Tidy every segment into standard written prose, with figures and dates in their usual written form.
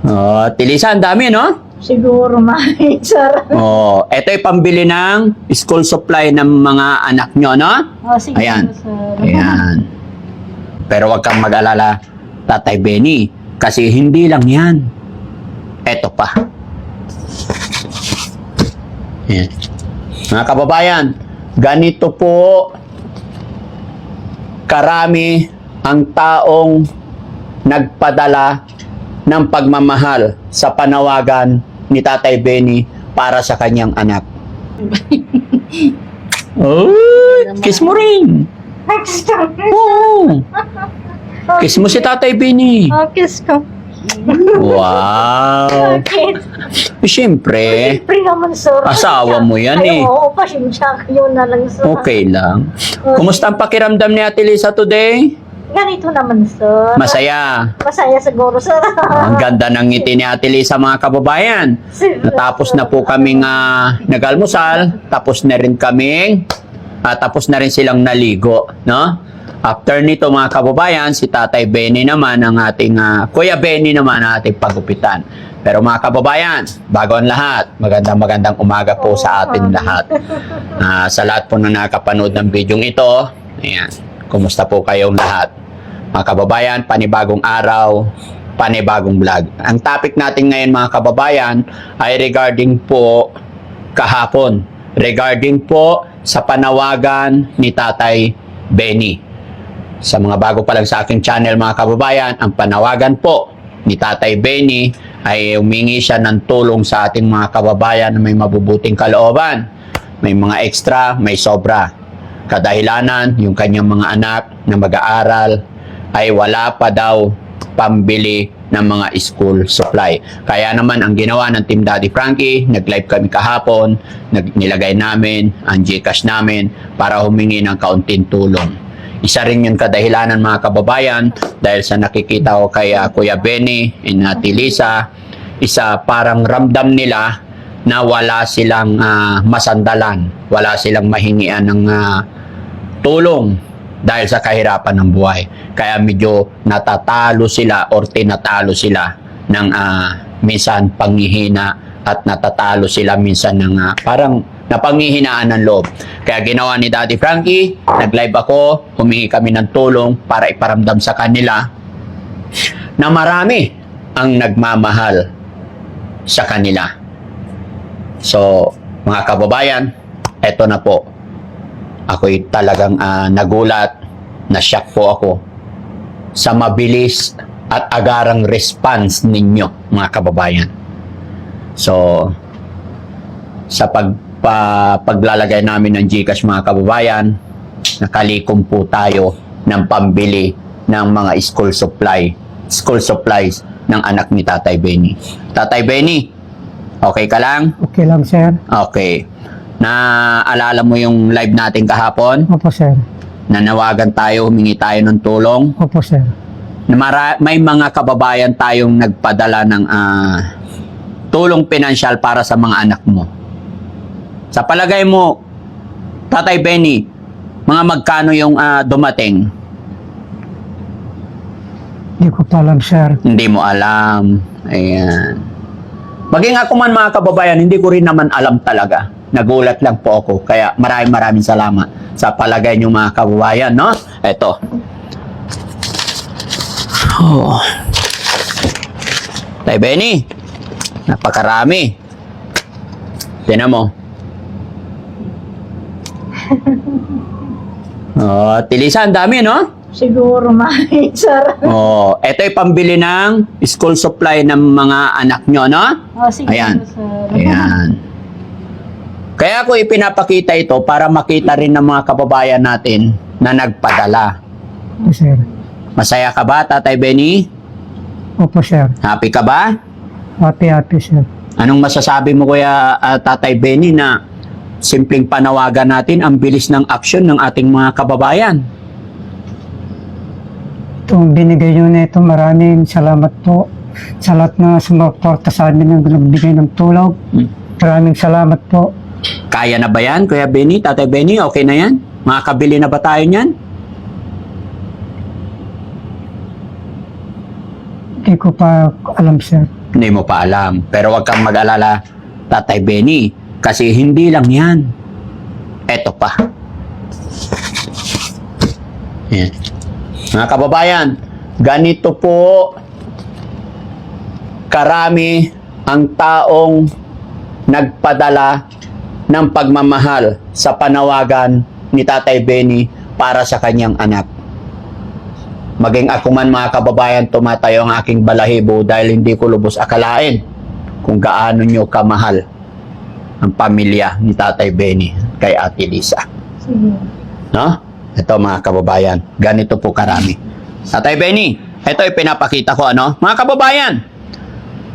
Oh, Tilisa, ang dami, no? Siguro may sir. Oh, ito ay pambili ng school supply ng mga anak nyo, no? Oh, sige Ayan. sir. Ayan. Pero wag kang mag-alala, Tatay Benny, kasi hindi lang yan. Ito pa. Ayan. Mga kababayan, ganito po karami ang taong nagpadala ng pagmamahal sa panawagan ni Tatay Benny para sa kanyang anak. Oh, kiss mo rin. Oo. Kiss mo si Tatay Benny. Oh, kiss ko. Wow. Okay. Siyempre, Siyempre naman sir. asawa mo yan eh. Ay, oo, pasensya yun na lang sir. Okay lang. Kumusta ang pakiramdam ni Ate Lisa today? Ganito naman sir. Masaya. Masaya siguro sir. Ang ganda ng ngiti ni Ate Lisa, mga kababayan. Natapos na po kaming nag-almusal, tapos na rin tapos na rin silang naligo, no? After nito, mga kababayan, si Tatay Benny naman ang ating Kuya Benny naman ang ating pagupitan. Pero mga kababayan, bago ang lahat, magandang umaga po sa atin lahat. Sa lahat po na nakapanood ng video ito, ayan, kumusta po kayong lahat? Mga kababayan, panibagong araw, panibagong vlog. Ang topic natin ngayon, mga kababayan, ay regarding po kahapon. Regarding po sa panawagan ni Tatay Benny. Sa mga bago pa lang sa aking channel, mga kababayan, ang panawagan po ni Tatay Benny ay humingi siya ng tulong sa ating mga kababayan na may mabubuting kalooban. May mga extra, may sobra. Kadahilanan, yung kanyang mga anak na mag-aaral ay wala pa daw pambili ng mga school supply. Kaya naman ang ginawa ng Team Daddy Frankie, nag-live kami kahapon, nilagay namin ang GCash namin para humingi ng kaunting tulong. Isa rin yung kadahilanan, mga kababayan, dahil sa nakikita ko kay Kuya Benny and Ate Lisa, isa parang ramdam nila na wala silang masandalan, wala silang mahingian ng tulong dahil sa kahirapan ng buhay. Kaya medyo natatalo sila or tinatalo sila ng minsan panghihina at natatalo sila minsan ng parang napanghihinaan ng loob. Kaya ginawa ni Daddy Frankie, nag-live ako, humingi kami ng tulong para iparamdam sa kanila na marami ang nagmamahal sa kanila. So, mga kababayan, eto na po. Ako'y talagang nagulat, na-shock po ako sa mabilis at agarang response ninyo, mga kababayan. So, sa paglalagay namin ng GCash, mga kababayan, nakalikom po tayo ng pambili ng mga school supplies ng anak ni Tatay Benny. Tatay Benny, okay ka lang? Okay lang, sir. Okay. Naalala mo yung live natin kahapon? Opo, sir. Nanawagan tayo, humingi tayo ng tulong. Opo, sir. May mga kababayan tayong nagpadala ng tulong pinansyal para sa mga anak mo. Sa palagay mo, Tatay Benny, mga magkano yung dumating? Hindi ko pa alam, sir. Hindi mo alam. Ayan. Maging ako man, mga kababayan, hindi ko rin naman alam talaga. Nagulat lang po ako. Kaya maraming salamat sa palagay niyo, mga kababayan, no? Eto. Oh. Tay Benny, napakarami. Tignan mo. Oh, Tilisa, ang dami, no? Siguro may sir. Oh, ito ay pambili ng school supply ng mga anak nyo, no? Oh, sige Ayan. sir. Ayan. Kaya ako ipinapakita ito para makita rin ng mga kababayan natin na nagpadala. Opo, sir. Masaya ka ba, Tatay Benny? Opo, sir. Happy ka ba? Happy, sir. Anong masasabi mo, Kuya Tatay Benny, na simpleng panawagan natin ang bilis ng aksyon ng ating mga kababayan? Itong binigay nyo na ito, maraming salamat po sa lahat na sumuporta sa amin ng nagbigay ng tulong. Maraming salamat po. Kaya na ba yan, Kuya Benny, Tatay Benny? Okay na yan? Makakabili na ba tayo niyan? Hindi ko pa alam, sir. Hindi mo pa alam. Pero wag kang mag-alala, Tatay Benny. Kasi hindi lang yan. Eto pa. Yan. Mga kababayan, ganito po karami ang taong nagpadala ng pagmamahal sa panawagan ni Tatay Benny para sa kanyang anak. Maging ako man mga kababayan, tumatayo ang aking balahibo dahil hindi ko lubos akalain kung gaano nyo kamahal ang pamilya ni Tatay Benny kay Ate Lisa. Sige. No? Ito mga kababayan, ganito po karami. Tatay Benny, ito ipinapakita ko ano. Mga kababayan,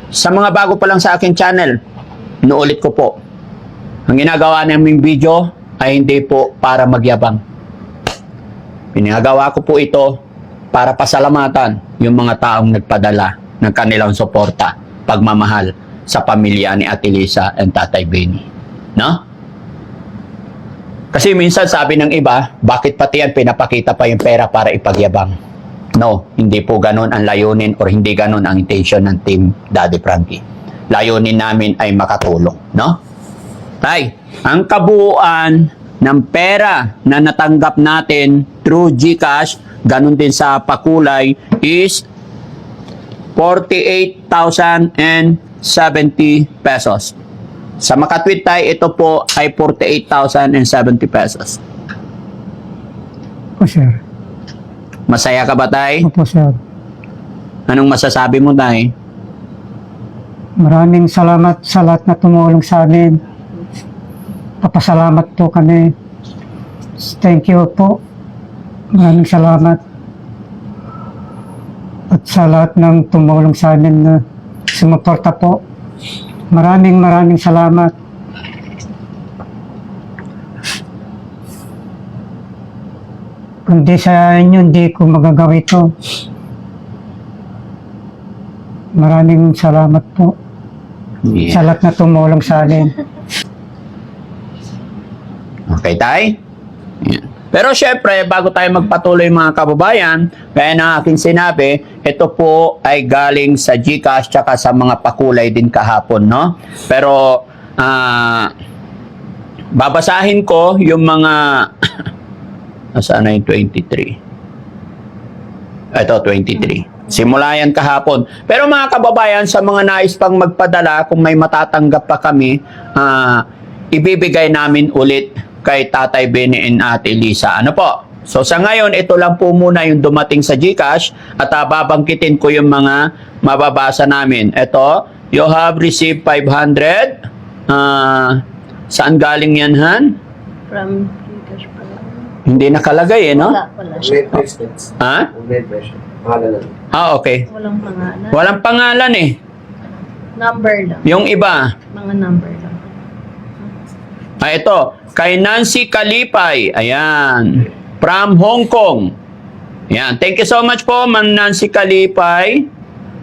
sa mga bago pa lang sa aking channel, inuulit ko po, ang ginagawa naming video ay hindi po para magyabang. Pinagawa ko po ito para pasalamatan yung mga taong nagpadala ng kanilang suporta, pagmamahal sa pamilya ni Ate Lisa and Tatay Benny. No? Kasi minsan sabi ng iba, bakit pati yan pinapakita pa yung pera para ipagyabang? No, hindi po ganun ang layunin or hindi ganun ang intention ng Team Daddy Frankie. Layunin namin ay makatulong, no? Tay, ang kabuuan ng pera na natanggap natin through GCash, ganun din sa pakulay, is 48,070 pesos. Sa Makatwid Tay, ito po ay 48,070 pesos. Opo, sir. Masaya ka ba, Tay? Opo, sir. Anong masasabi mo, Tay? Maraming salamat sa lahat na tumulong sa amin. Papasalamat po kami. Thank you po. Maraming salamat. At sa lahat ng tumulong sa amin na sumuporta po. Maraming salamat. Kundi sa inyo, hindi ko magagawa ito. Maraming salamat po sa lahat na tumulong sa amin. Okay, Tay? Yan. Pero syempre, bago tayo magpatuloy mga kababayan, gaya ng aking sinabi, ito po ay galing sa GCash tsaka sa mga pakulay din kahapon, no? Pero, babasahin ko yung mga... Nasaan na yung 23? Ito, 23. Simula yan kahapon. Pero mga kababayan, sa mga nais pang magpadala, kung may matatanggap pa kami, ibibigay namin ulit kay Tatay Benny and Ate Lisa. Ano po? So sa ngayon, ito lang po muna yung dumating sa GCash at babangkitin ko yung mga mababasa namin. Ito, you have received 500. Saan galing yan, Han? From Gcash pala. Hindi nakalagay eh, no? Wala siya. Red bracelets. Ha? Red bracelet. Pangalan lang. Okay. Walang pangalan. Walang pangalan eh. Number lang. Yung iba. Mga number lang. Ito, kay Nancy Kalipay. Ayan. From Hong Kong. Ayan. Thank you so much po, Ma'am Nancy Kalipay.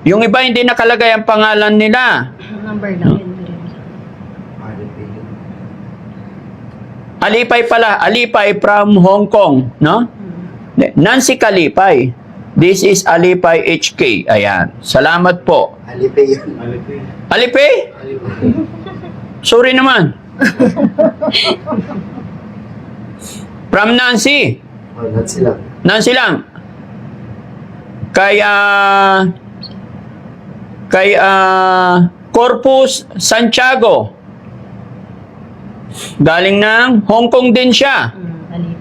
Yung iba hindi nakalagay ang pangalan nila. Number lang. Yun. Alipay pala. Alipay from Hong Kong. No? Nancy Kalipay. This is Alipay HK. Ayan. Salamat po. Alipay yun. Alipay? Sorry naman. From Nancy. Oh, Nancy lang. Nancy lang. Kay Corpus Santiago. Galing ng Hong Kong din siya. Alipay.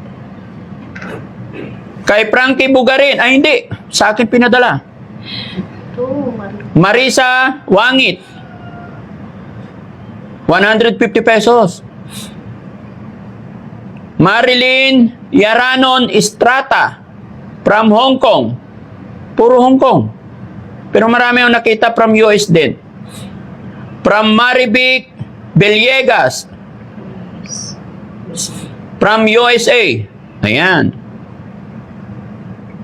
Kay Frankie Bugarin. Ay, hindi. Sa akin pinadala. Ito, Marisa Wangit. 150 pesos. Marilyn Yaranon Estrata from Hong Kong. Puro Hong Kong. Pero marami akong nakita from US din. From Marivic Villegas. From USA. Ayan.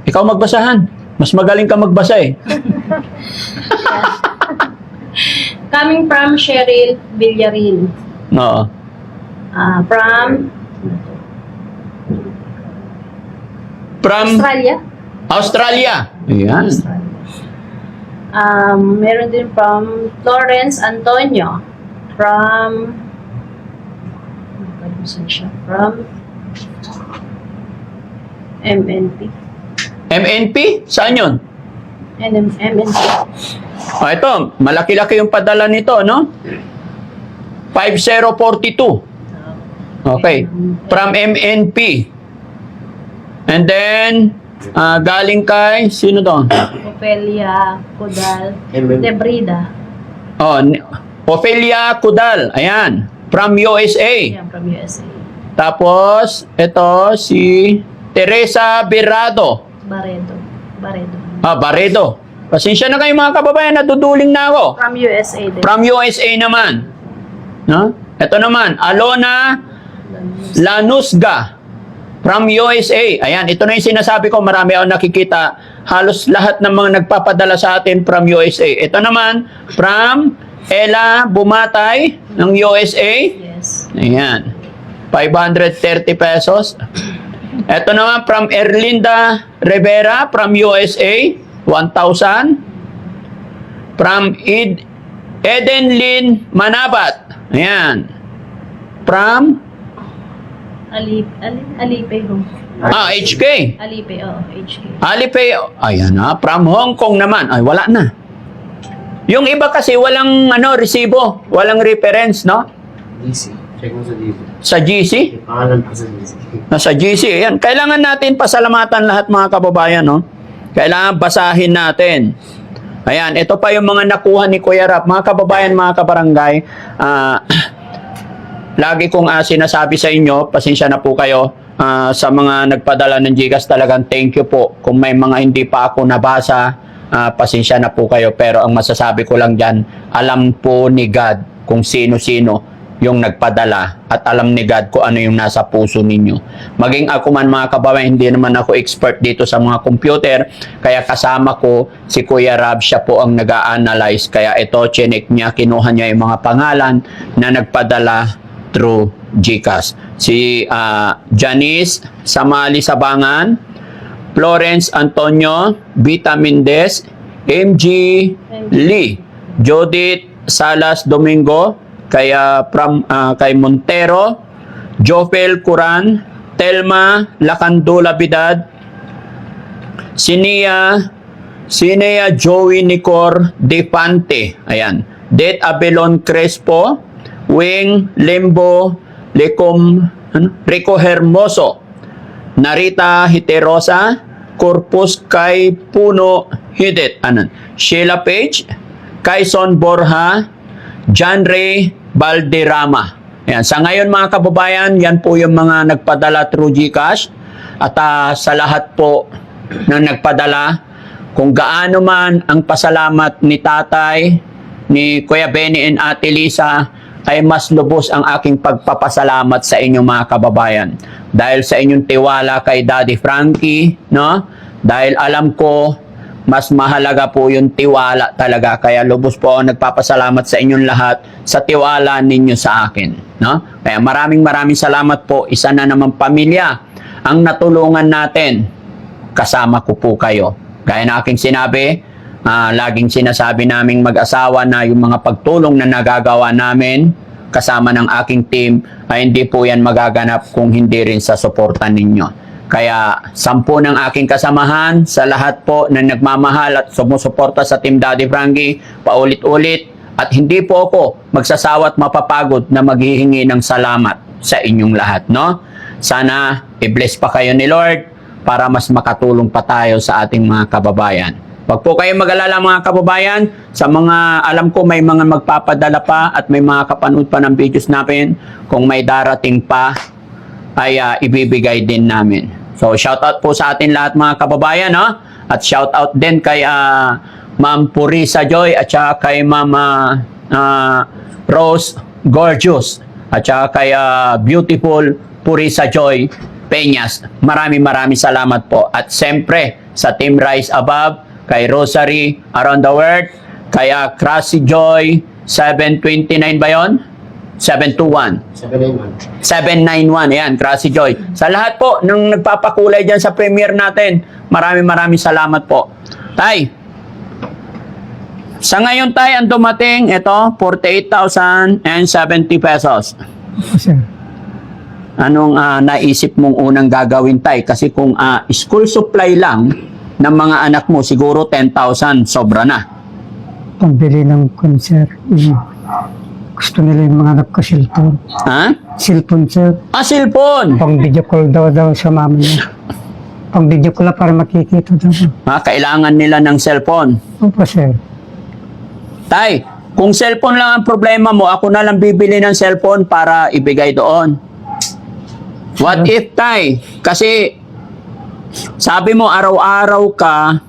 Ikaw magbasahan. Mas magaling ka magbasa eh. Coming from Cheryl Villarin. Oo. From From Australia. Australia. Ayan. Meron din from Florence Antonio. From... Saan siya? From MNP. MNP? Saan yun? MNP. Ito, malaki-laki yung padala nito, no? 5042. Okay. From MNP. And then, galing kay, sino to? Ofelia Cudal MNP. Debrida. Oh, Ophelia Cudal. Ayan. From USA. Yan, from USA. Tapos, ito, si Teresa Birado. Baredo. Baredo. Pasensya na kayo mga kababayan, naduduling na ako. From USA din. From USA naman. No? Ito naman, Alona Lanusga. From USA. Ayan, ito na yung sinasabi ko, marami ako nakikita. Halos lahat ng mga nagpapadala sa atin from USA. Ito naman, from Ella Bumatay ng USA. Yes. Ayan. 530 pesos. Ito naman from Erlinda Rivera from USA, 1,000. From Edenlyn Manabat. Ayan. From Alipe ho. HK. Alipe, HK. Alipay. Ayan na. From Hong Kong naman. Ay, wala na. Yung iba kasi walang resibo, walang reference, no? DC. Check mo sa DC. Sa GC. May pangalan pa sa DC. Nasa GC. Ayan. Kailangan natin pasalamatan lahat mga kababayan, no? Kailangan basahin natin. Ayan. Ito pa yung mga nakuha ni Kuya Rap. Mga kababayan, mga kabarangay, lagi kong sinasabi sa inyo, pasensya na po kayo, sa mga nagpadala ng GCash, talagang thank you po. Kung may mga hindi pa ako nabasa, pasensya na po kayo. Pero ang masasabi ko lang dyan, alam po ni God kung sino-sino yung nagpadala at alam ni God kung ano yung nasa puso ninyo. Maging ako man mga kababayan, hindi naman ako expert dito sa mga computer, kaya kasama ko si Kuya Rab, siya po ang nag-a-analyze. Kaya ito, chinek niya, kinuha niya yung mga pangalan na nagpadala through GCash. Si Janice Samali Sabangan, Florence Antonio, Vita Mendez, MG Lee, Judith Salas Domingo, kay Montero, Jofel Curan, Telma Lacandula Bidad, Sinea Joey Nicor Defante, ayan, Det Abelon Crespo, Wing Lembo Rico Hermoso, Narita Hiterosa, Corpus kay Puno Hidet, Sheila Page, Kaison Borja, John Ray Valderrama. Ayan. Sa ngayon mga kababayan, yan po yung mga nagpadala through GCash. At sa lahat po na nagpadala, kung gaano man ang pasalamat ni Tatay, ni Kuya Benny and Ate Lisa, ay mas lubos ang aking pagpapasalamat sa inyo mga kababayan. Dahil sa inyong tiwala kay Daddy Frankie, no? Dahil alam ko, mas mahalaga po yung tiwala talaga. Kaya lubos po ako nagpapasalamat sa inyong lahat sa tiwala ninyo sa akin, no? Kaya maraming salamat po. Isa na naman pamilya ang natulungan natin. Kasama ko po kayo. Gaya na aking sinabi, laging sinasabi naming mag-asawa na yung mga pagtulong na nagagawa namin kasama ng aking team ay hindi po yan magaganap kung hindi rin sa suporta ninyo. Kaya 10 ng aking kasamahan sa lahat po na nagmamahal at sumusuporta sa Team Daddy Frankie, paulit-ulit, at hindi po ako magsasawa at mapapagod na maghihingi ng salamat sa inyong lahat, no? Sana i-bless pa kayo ni Lord para mas makatulong pa tayo sa ating mga kababayan. Wag po kayong mag-alala mga kababayan, sa mga alam ko may mga magpapadala pa at may mga kapanood pa ng videos natin, kung may darating pa ay ibibigay din namin. So shoutout po sa atin lahat mga kababayan, no? At shoutout din kay Ma'am Purisa Joy at saka kay Ma'am Rose Gorgeous at saka kay Beautiful Purisa Joy Peñas. Maraming salamat po. At siyempre sa Team Rise Above, kay Rosary Around the World, kay Krasi Joy 729 ba yun? 721. 791. Ayan, Krasi Joy. Sa lahat po ng nagpapakulay dyan sa premiere natin, maraming salamat po. Tay, Sa ngayon tayo, ang dumating, ito, 48,070 pesos. Opo, sir. Anong naisip mong unang gagawin, tay? Kasi kung school supply lang ng mga anak mo, siguro 10,000, sobra na. Pambili ng concert. Gusto nila yung mga anak ko cellphone. Ha? Cellphone, sir. Cellphone! Pang video call daw sa mama niya. Pang video call lang para makikita daw. Kailangan nila ng cellphone. Opo, sir. Tay, kung cellphone lang ang problema mo, ako na lang bibili ng cellphone para ibigay doon. What if, tay? Kasi, sabi mo, araw-araw ka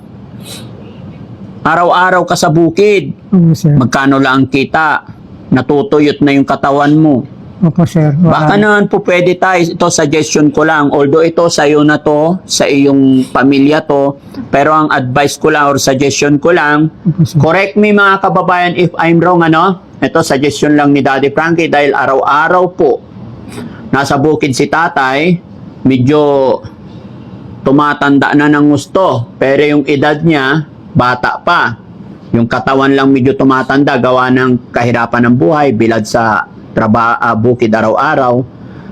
sa bukid. Opo, sir. Magkano lang ang kita? Natutuyot na yung katawan mo. Opo, sir. Baka naman po pwede, tayo, ito suggestion ko lang, although ito sa'yo na to, sa iyong pamilya to, pero ang advice ko lang or suggestion ko lang, Opo, sir. correct me mga kababayan if I'm wrong, ano? Ito suggestion lang ni Daddy Frankie dahil araw-araw po, nasa bukid si tatay, medyo tumatanda na ng gusto, pero yung edad niya, bata pa. Yung katawan lang medyo tumatanda, gawa ng kahirapan ng buhay, bilad sa bukid araw-araw.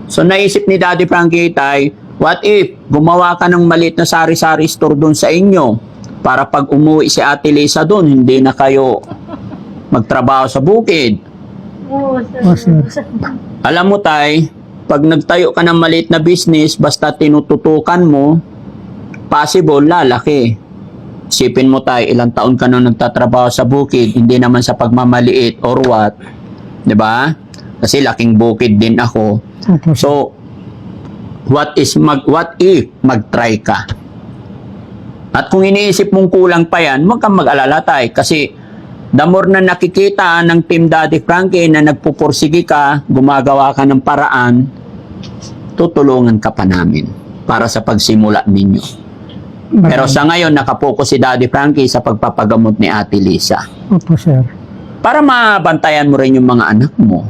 So naisip ni Daddy Frankie, tay, what if gumawa ka ng maliit na sari-sari store doon sa inyo para pag umuwi si Ate Lisa doon, hindi na kayo magtrabaho sa bukid. Oo, Opo, sir. Alam mo, tay, pag nagtayo ka ng maliit na business, basta tinututukan mo, possible, lalaki. Isipin mo, tay, ilang taon ka nang nagtatrabaho sa bukid, hindi naman sa pagmamaliit or what. 'Di ba? Kasi laking bukid din ako. Opo, sir. So, what if mag-try ka? At kung iniisip mong kulang pa yan, huwag kang mag-alala, tay. Kasi the more na nakikita ng Team Daddy Frankie na nagpupursige ka, gumagawa ka ng paraan, tutulungan ka pa namin para sa pagsimula ninyo. Pero sa ngayon, nakapokus si Daddy Frankie sa pagpapagamot ni Ate Lisa. Opo, sir. Para mabantayan mo rin yung mga anak mo.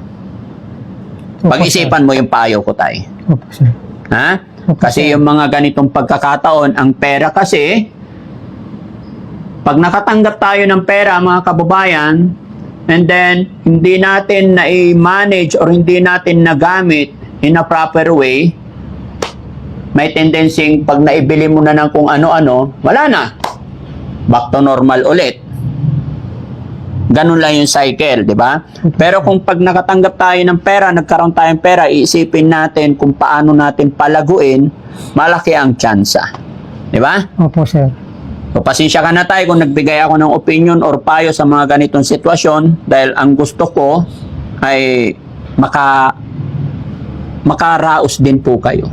Opo, Pag-isipan mo yung payo ko, tay. sir. Opo, sir. Ha? Opo, Kasi sir. yung mga ganitong pagkakataon, ang pera kasi, pag nakatanggap tayo ng pera, mga kababayan, and then, hindi natin na-manage or hindi natin nagamit in a proper way, may tendency pag naibili mo na ng kung ano-ano, wala na. Back to normal ulit. Ganun lang yung cycle, di ba? Pero kung pag nakatanggap tayo ng pera, nagkaroon tayong pera, iisipin natin kung paano natin palaguin, malaki ang tsansa. Di ba? Opo, sir. So, pasensya ka na tayo kung nagbigay ako ng opinion or payo sa mga ganitong sitwasyon dahil ang gusto ko ay makaraos din po kayo.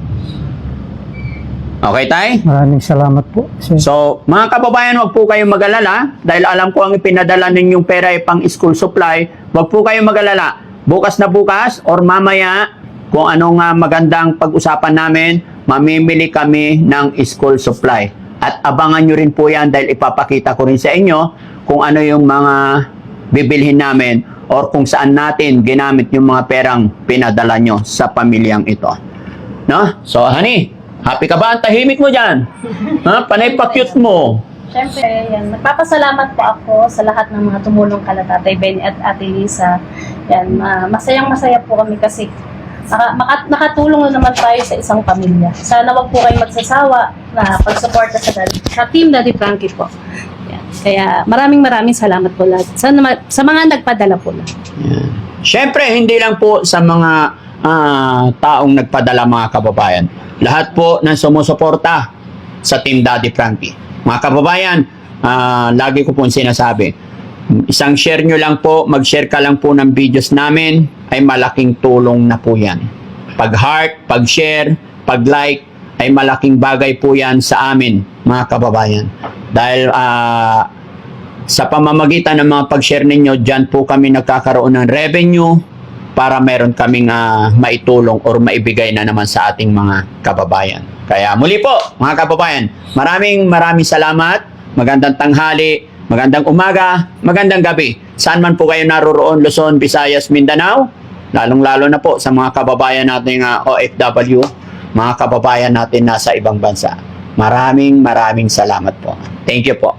Okay, tay? Maraming salamat po, sir. So, mga kababayan, huwag po kayong mag-alala dahil alam ko ang ipinadala ninyong pera ay pang school supply. Huwag po kayong mag-alala. Bukas na bukas or mamaya, kung anong magandang pag-usapan namin, mamimili kami ng school supply. At abangan nyo rin po yan dahil ipapakita ko rin sa inyo kung ano yung mga bibilhin namin or kung saan natin ginamit yung mga perang pinadala nyo sa pamilyang ito. No? So, honey, happy ka ba? Ang tahimik mo dyan. Ha? Panay pa-cute mo. Siyempre, yan. Nagpapasalamat po ako sa lahat ng mga tumulong kala Tatay Benny at Ate Lisa. Yan, masayang-masaya po kami kasi nakatulong na naman tayo sa isang pamilya. Sana wag po kayong magsasawa na pagsuporta sa Team Daddy Frankie po. Yan. Kaya maraming salamat po lahat. Sa mga nagpadala po lang. Siyempre, hindi lang po sa mga taong nagpadala, mga kababayan. Lahat po ng sumusuporta sa Team Daddy Frankie. Mga kababayan, lagi ko po sinasabi, isang share nyo lang po, mag-share ka lang po ng videos namin, ay malaking tulong na po yan. Pag-heart, pag-share, pag-like, ay malaking bagay po yan sa amin, mga kababayan. Dahil sa pamamagitan ng mga pag-share ninyo, dyan po kami nagkakaroon ng revenue para meron kaming maitulong or maibigay na naman sa ating mga kababayan. Kaya muli po, mga kababayan, maraming salamat, magandang tanghali, magandang umaga, magandang gabi. Saan man po kayo naroroon, Luzon, Visayas, Mindanao, lalong-lalo na po sa mga kababayan natin OFW, mga kababayan natin nasa ibang bansa. Maraming salamat po. Thank you po.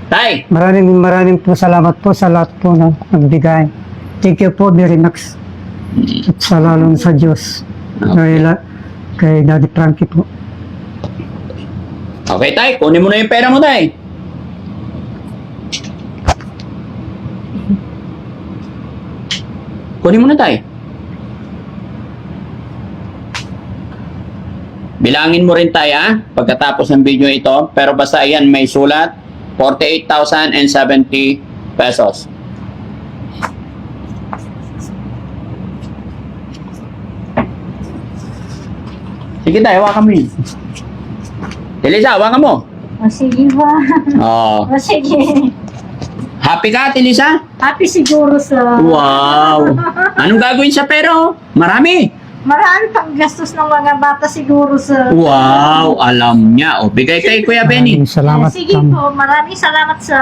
Tay, Maraming po salamat po sa lahat po na nagbigay. Thank you po very much. At sa lalong sa Diyos. Kay Daddy Frankie po. okay tay, kunin mo na yung pera mo tay. Kunin mo na tay. Bilangin mo rin tayo pagkatapos ng video ito. Pero basta yan may sulat, 48,070 pesos. Sige tayo, hawakan mo yun. Elisa, hawakan mo. O sige ba? Oh. O sige. Happy ka, Elisa? Happy siguro sa... Wow! Anong gagawin sa pera? Marami. Maraan pang gastos ng mga bata siguro sa... Wow! Alam niya. O, bigay kay Kuya Benny. Maraming salamat sige po, maraming salamat sa...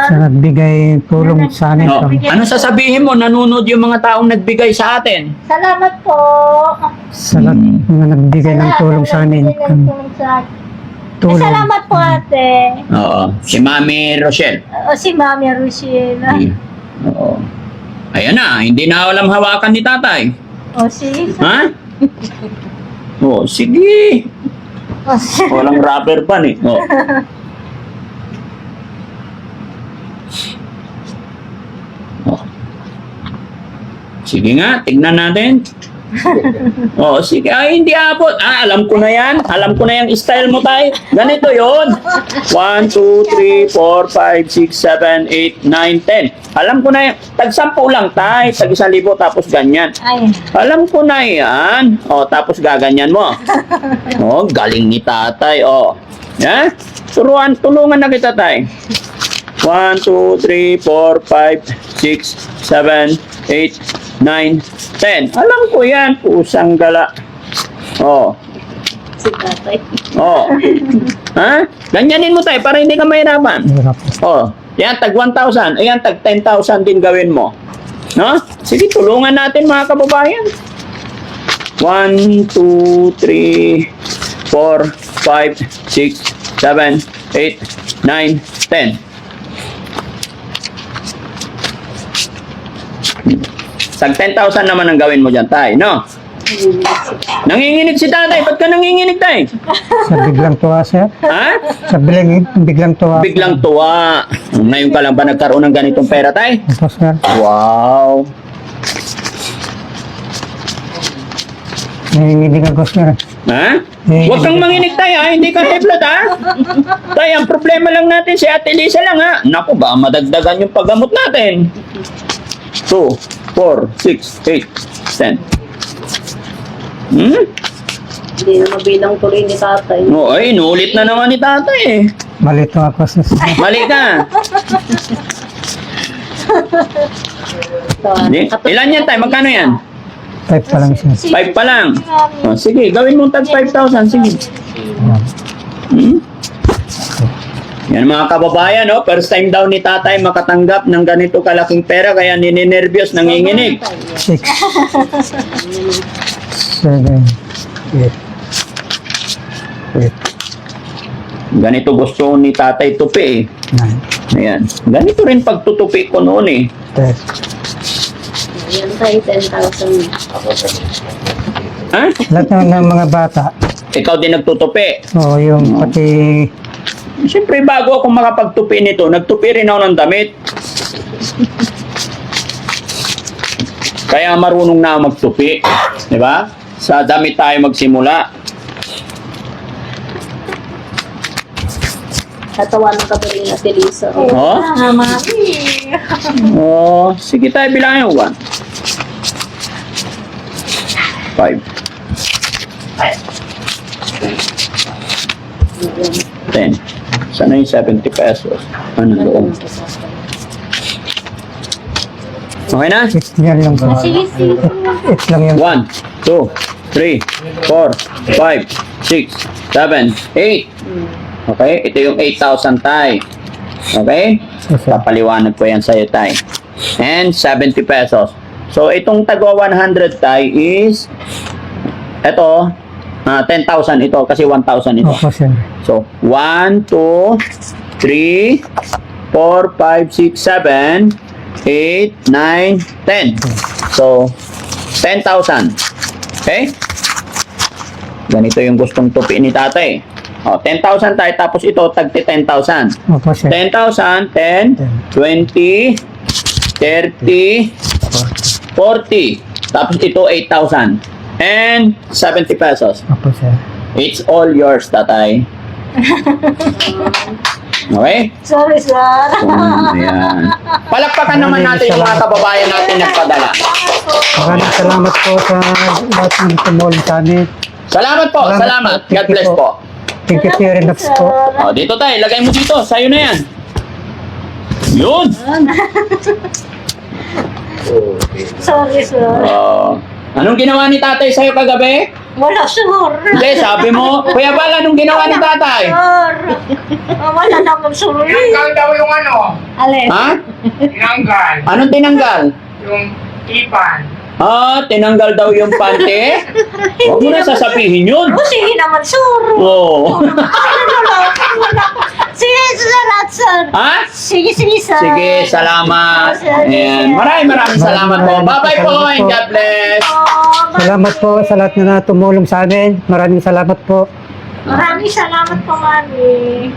sa nagbigay tulong sa amin. Oh, ano sasabihin mo? Nanonood yung mga taong nagbigay sa atin. Salamat po. Sa lahat na nagbigay ng tulong sa amin. Tulong. Salamat po ate. Oo. Si Mami Rochelle. O si Mami Rochelle. Oo. Ayan na. Hindi na alam hawakan ni tatay. O sige. Ha? Oh, sige. O sige. Walang rubber band eh. Oh. Oh. Sige nga, tignan natin. Oh, sige. Ay, hindi abot. Alam ko na yan. Alam ko na yung style mo, tay. Ganito yon. 1, 2, 3, 4, 5, 6, 7, 8, 9, 10. Alam ko na yan. Tag-10 lang, tay. Tag-1,000 tapos ganyan. Ay. Alam ko na yan. Oh, tapos gaganyan mo. Oh, galing ni tatay. Oh. Yeah? Tulungan na kita, tay. 1, 2, 3, 4, 5, 6, 7, 8, 9, 10. Alam ko yan. Pusang gala. Oh. Si tatay. Oh. Ha? Ganyanin mo tayo para hindi ka mahirapan. Hirap. Oh. Yan, tag 1,000. Ayan, tag 10,000 din gawin mo. No? Sige, tulungan natin mga kababayan. 1, 2, 3, 4, 5, 6, 7, 8, 9, 10. Tag 10,000 naman ang gawin mo dyan, tay, no? Nanginginig si tatay. Ba't ka nanginginig, tay? Sa biglang tuwa, sir. Ha? Sa biglang tuwa. Biglang tuwa. Ngayon ka lang ba nagkaroon ng ganitong pera, tay? Ito, sir. Wow. Nanginginig ako, sir. Ha? Huwag kang manginig, tay, ha? Hindi ka high blood, ha? Tay, ang problema lang natin si Ate Lisa lang, ha? Naku, ba madagdagan yung paggamot natin. 2, 4, 6, 8, 10. Hindi na mabilang tuloy ni tatay. Oh, ay, inulit na naman ni tatay, eh. Malito ako, sir. Mali ka. Hindi. Ilan yan, tay? Magkano yan? Type pa lang, sir. 5 pa lang. Oh, sige, gawin mong tag 5,000. Sige. Hmm? Yan mga kababayan, no? First time daw ni tatay makatanggap ng ganito kalaking pera kaya nininervyos, nanginginig. 6, 7, 8, Ganito gusto ni tatay tupi, eh. 9, Ayan. Ganito rin pagtutupi ko noon, eh. 10. Yan tayo, 10,000. Ha? Lahat ng mga bata. Ikaw din nagtutupi. O, yung pati Siyempre, bago ako makapagtupi nito, nagtupi rin ako ng damit. Kaya marunong na ako magtupi. Di ba? Sa damit tayo magsimula. Tatawanan ka pa rin Ate Lisa. Oh? Mami. Oh, sige tayo bilangin. 1, 5, 10. Sana yung 70 pesos. Ano doon? Okay na? 8 yan lang. Sige, sige. 8 lang yan. 1, 2, 3, 4, 5, 6, 7, 8. Okay? Ito yung 8,000 tay. Okay? Papaliwanag ko yan sa'yo tay. And 70 pesos. So, itong tagwa 100 tay is ito, 10,000 ito kasi 1,000 ito. Opo, sir. So, 1, 2, 3, 4, 5, 6, 7, 8, 9, 10. So, 10,000. Okay? Ganito yung gustong tupi ni tatay. O, 10,000 tayo, tapos ito, tagti 10,000. Opo, sir. 10,000, 10, 20, 30, 40. Tapos ito, 8,000. And 70 pesos. Opo, sir. It's all yours, tatay. Okay? Sorry, sir. Ayan. Palakpakan naman natin yung mga kababayan natin nagpadala. Maraming salamat po sa lahat ng tumulong sa amin. Salamat po, salamat. God bless po. Thank you, Sir Relax po. O, dito tayo, lagay mo dito. Sa'yo na yan. Yun. Sorry, sir. Anong ginawa ni tatay sa'yo kagabi? Wala, sir. Hindi, sabi mo. Kuya Bal, anong ginawa ni tatay? Sir. Wala naman, sir. Tinanggal daw yung ano, Alin? Ha? tinanggal, Anong tinanggal? yung ipan. Tinanggal daw yung pante? Huwag mo na sasabihin yun. Oh, sige naman, sir. Oo. Sige, salamat, sir. Ha? Sige, sir. Sige, salamat. Ayan. Maraming salamat po. Bye-bye po and God bless. Salamat po sa lahat na tumulong sa amin. Maraming salamat po. Maraming salamat po, mami.